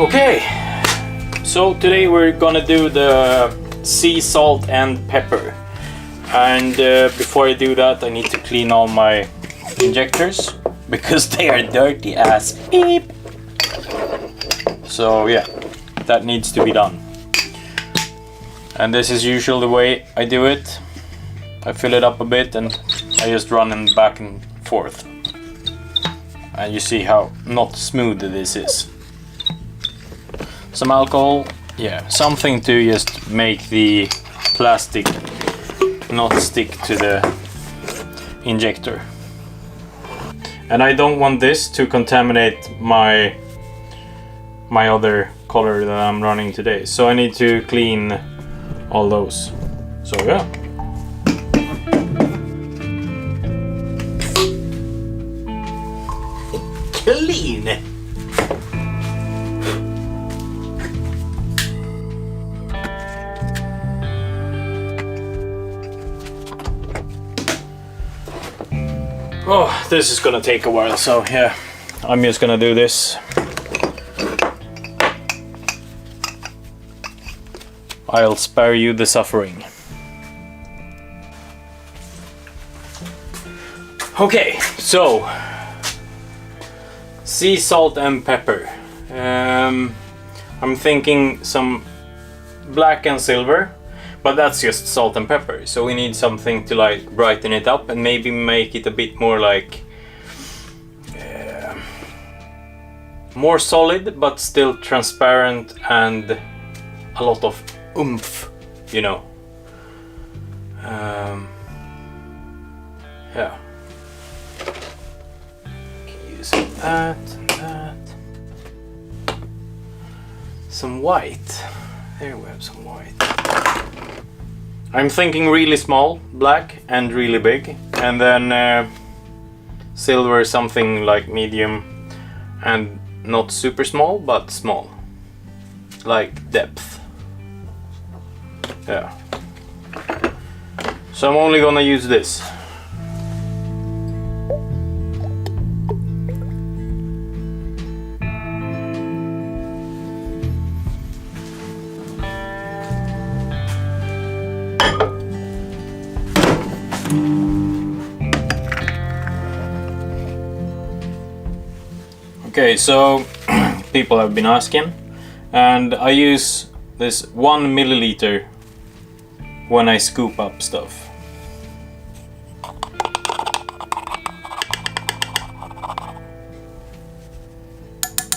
Okay, so today we're gonna do the sea salt and pepper, and before I do that I need to clean all my injectors because they are dirty as beep. So yeah, that needs to be done, and this is usually the way I do it. I fill it up a bit and I just run them back and forth, and you see how not smooth this is. Some alcohol, yeah, something to just make the plastic not stick to the injector. And I don't want this to contaminate my other color that I'm running today, so I need to clean all those. So yeah. Clean. Oh, this is gonna take a while, so yeah, I'm just gonna do this. I'll spare you the suffering. Okay, so sea salt and pepper. I'm thinking some black and silver, but that's just salt and pepper. So we need something to like brighten it up and maybe make it a bit more like more solid, but still transparent and a lot of oomph, you know. Yeah. Using that and that. Some white. There we have some white. I'm thinking really small, black, and really big, and then silver, something like medium, and not super small, but small, like depth. Yeah. So I'm only gonna use this. Okay, so people have been asking, and I use this 1 milliliter when I scoop up stuff.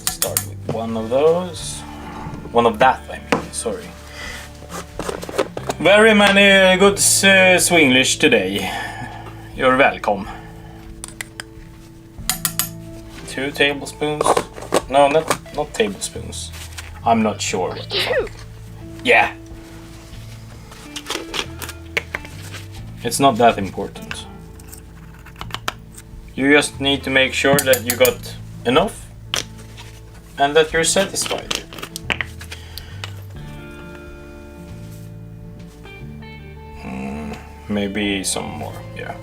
Start with one of those. One of that, I mean, sorry. Very many good Swedish today. You're welcome. 2 tablespoons. No, not tablespoons. I'm not sure what the fuck. Yeah. It's not that important. You just need to make sure that you got enough and that you're satisfied. Maybe some more, yeah.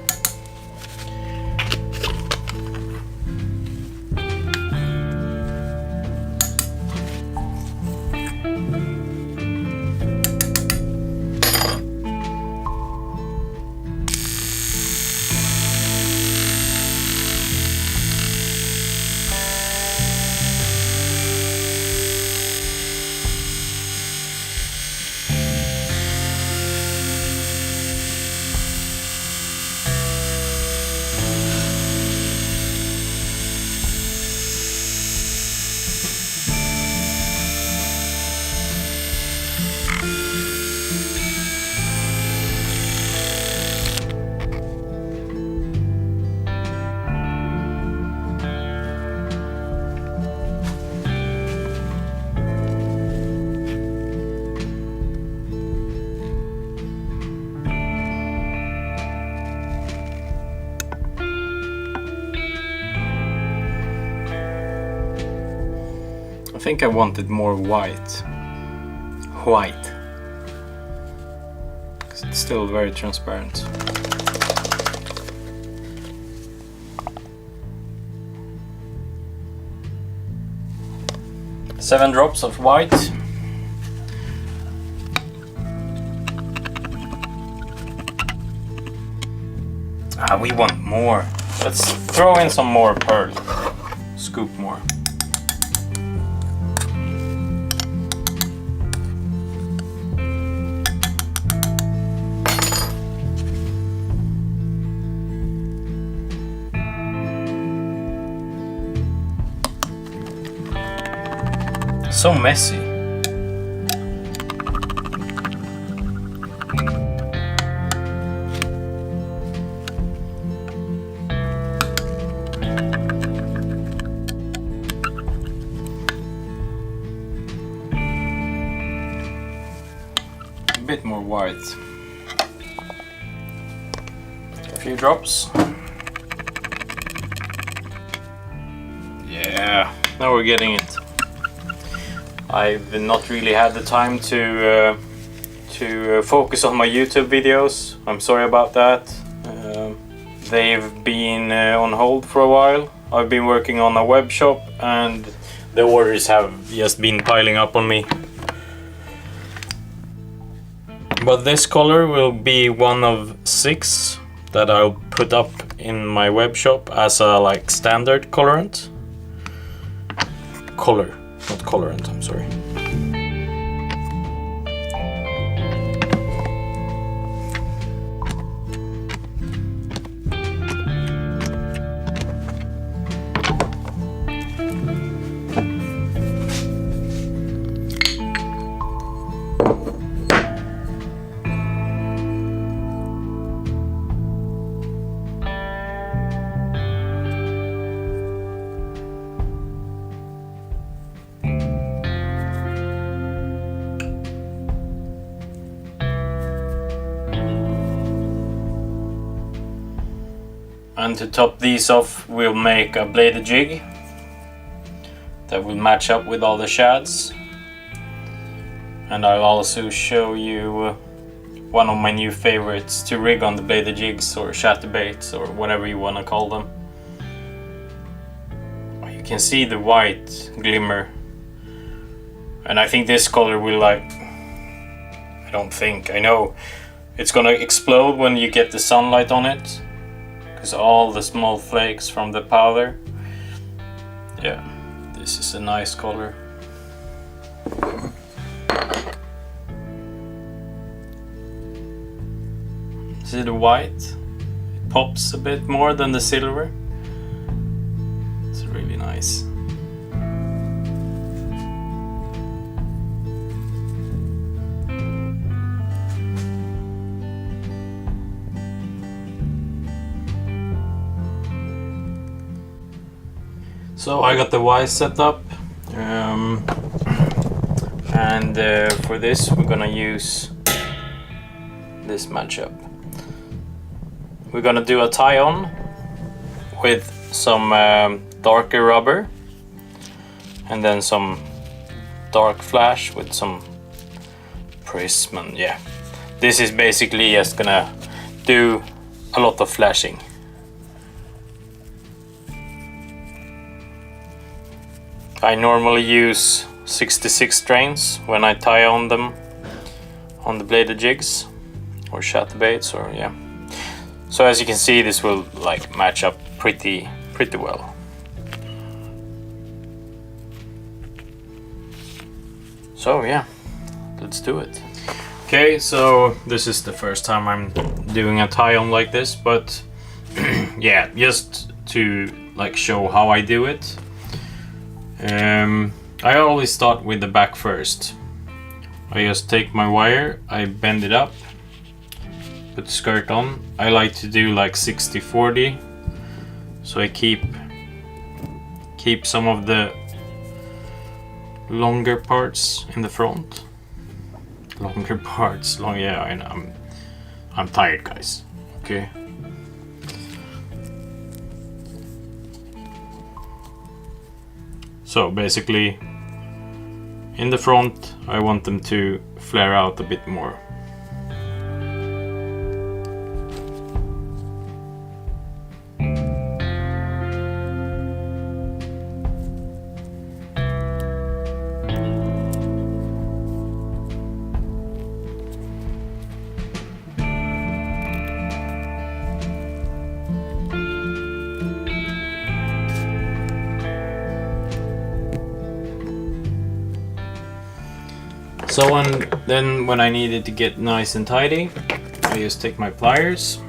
I think I wanted more white. White. Because it's still very transparent. 7 drops of white. We want more. Let's throw in some more pearl. Scoop more. So messy. A bit more white. A few drops. Yeah, now we're getting it. I've not really had the time to focus on my YouTube videos. I'm sorry about that. They've been on hold for a while. I've been working on a web shop and the orders have just been piling up on me. But this color will be one of 6 that I'll put up in my web shop as a like standard colorant. Not colorant, I'm sorry. And to top these off, we'll make a bladed jig that will match up with all the shads. And I'll also show you one of my new favorites to rig on the bladed jigs or chatterbaits or whatever you want to call them. You can see the white glimmer, and I think this color will I know it's gonna explode when you get the sunlight on it, because all the small flakes from the powder. Yeah, this is a nice color. See the white? It pops a bit more than the silver. It's really nice. So I got the Y set up, and for this we're gonna use this matchup. We're gonna do a tie-on with some darker rubber and then some dark flash with some prism, and yeah, this is basically just gonna do a lot of flashing. I normally use 66 strains when I tie on them on the bladed jigs or chatterbaits, or yeah. So as you can see, this will like match up pretty well. So yeah, let's do it. Okay, so this is the first time I'm doing a tie on like this, but yeah, just to like show how I do it. I always start with the back first. I just take my wire, I bend it up, put the skirt on. I like to do like 60-40, so I keep some of the longer parts in the front. Yeah, I know, I'm tired, guys. Okay. So basically, in the front, I want them to flare out a bit more. So then when I need it to get nice and tidy, I just take my pliers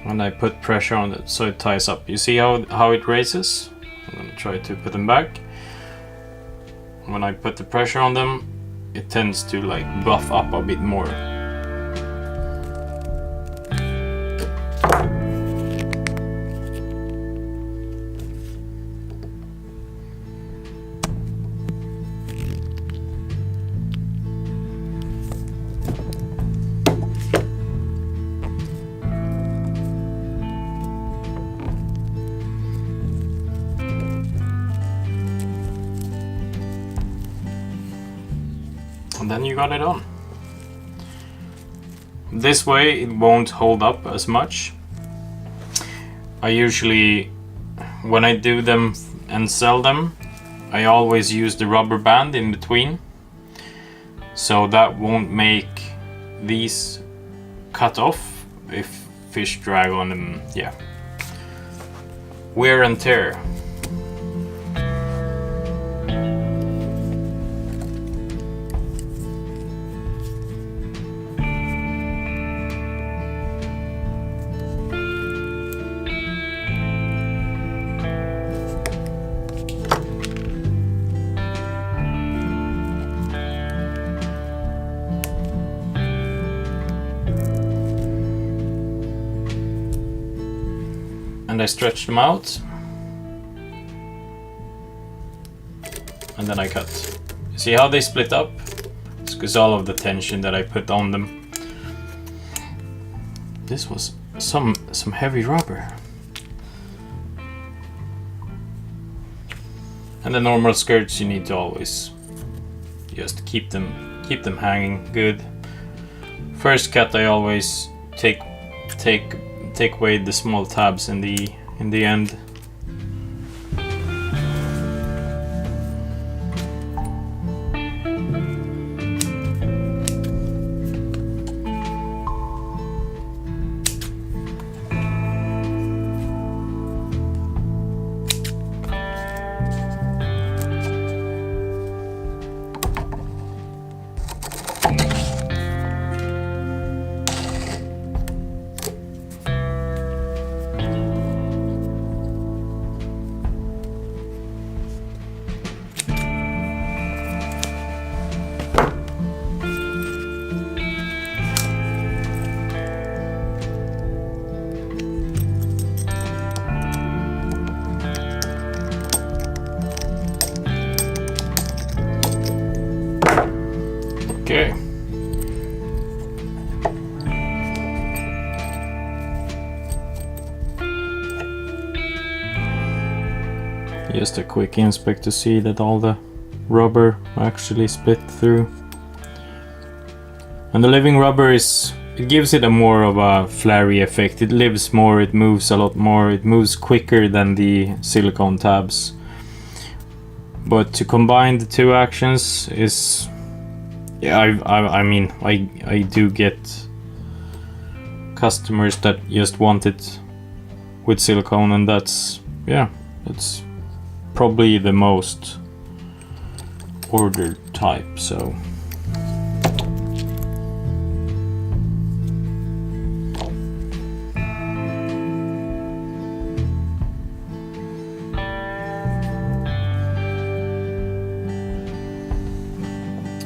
and I put pressure on it so it ties up. You see how it raises? I'm gonna try to put them back. When I put the pressure on them, it tends to like buff up a bit more. And then you got it on. This way it won't hold up as much. I usually, when I do them and sell them, I always use the rubber band in between, so that won't make these cut off if fish drag on them. Yeah, wear and tear. And I stretch them out, and then I cut. You see how they split up? It's because all of the tension that I put on them. This was some heavy rubber. And the normal skirts, you need to always just keep them hanging good. First cut, I always take away the small tabs in the end. Okay. Just a quick inspect to see that all the rubber actually split through. And the living rubber it gives it a more of a flary effect. It lives more, it moves a lot more, it moves quicker than the silicone tabs. But to combine the two actions is, yeah, I mean, I do get customers that just want it with silicone, and that's probably the most ordered type, so.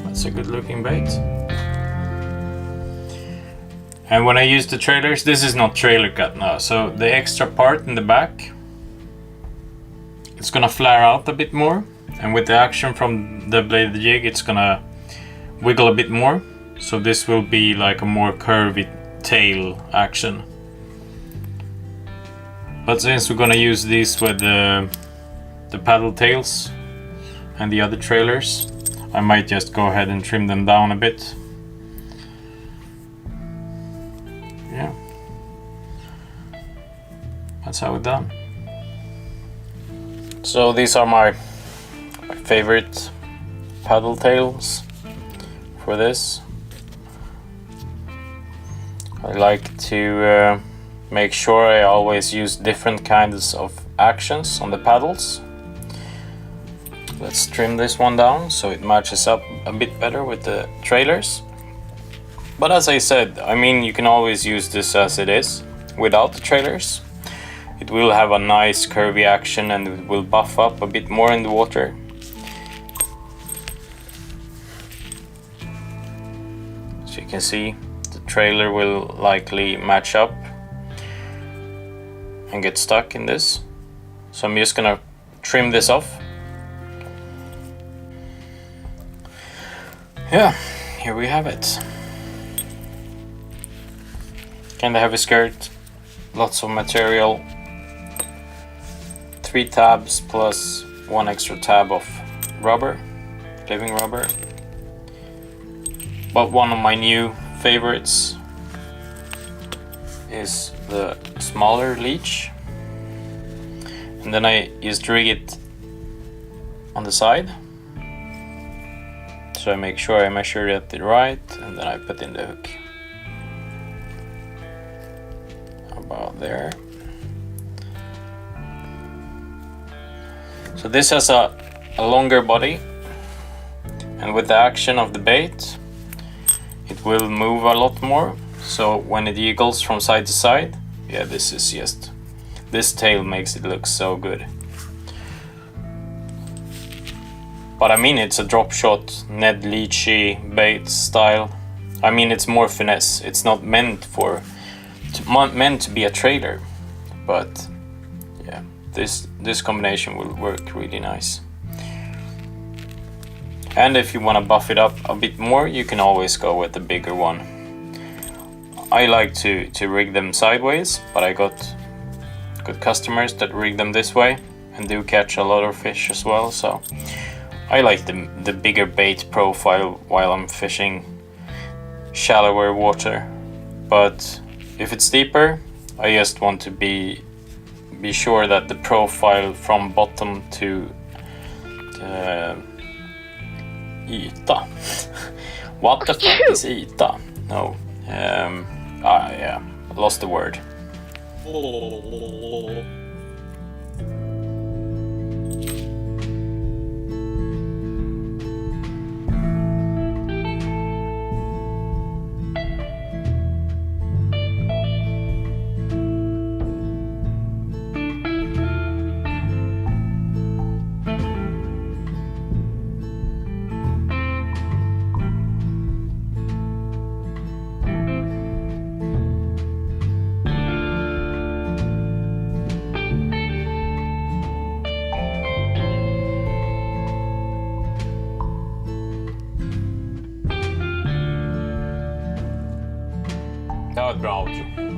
That's a good looking bait. And when I use the trailers, this is not trailer cut now, so the extra part in the back, it's gonna flare out a bit more, and with the action from the bladed jig, it's gonna wiggle a bit more, so this will be like a more curvy tail action. But since we're gonna use these with the paddle tails and the other trailers, I might just go ahead and trim them down a bit. Yeah, that's how it's done. So these are my favorite paddle tails for this. I like to make sure I always use different kinds of actions on the paddles. Let's trim this one down so it matches up a bit better with the trailers. But as I said, I mean, you can always use this as it is without the trailers. It will have a nice curvy action and it will buff up a bit more in the water. So you can see the trailer will likely match up and get stuck in this. So I'm just gonna trim this off. Yeah, here we have it. Kinda heavy skirt, lots of material, 3 tabs plus 1 extra tab of rubber, living rubber. But one of my new favorites is the smaller leech. And then I just rig it on the side. So I make sure I measure it right, and then I put in the hook. About there. So this has a longer body, and with the action of the bait, it will move a lot more. So when it jiggles from side to side, yeah, this is just, this tail makes it look so good. But I mean, it's a drop shot, Ned Leachy bait style. I mean, it's more finesse. It's not meant to be a trailer, but yeah, this combination will work really nice. And if you want to buff it up a bit more, you can always go with the bigger one. I like to rig them sideways, but I got good customers that rig them this way and do catch a lot of fish as well. So I like the bigger bait profile while I'm fishing shallower water. But if it's deeper, I just want to be sure that the profile from bottom to yta. What the fuck is yta? No. Yeah, I lost the word. Det var ett bra outro.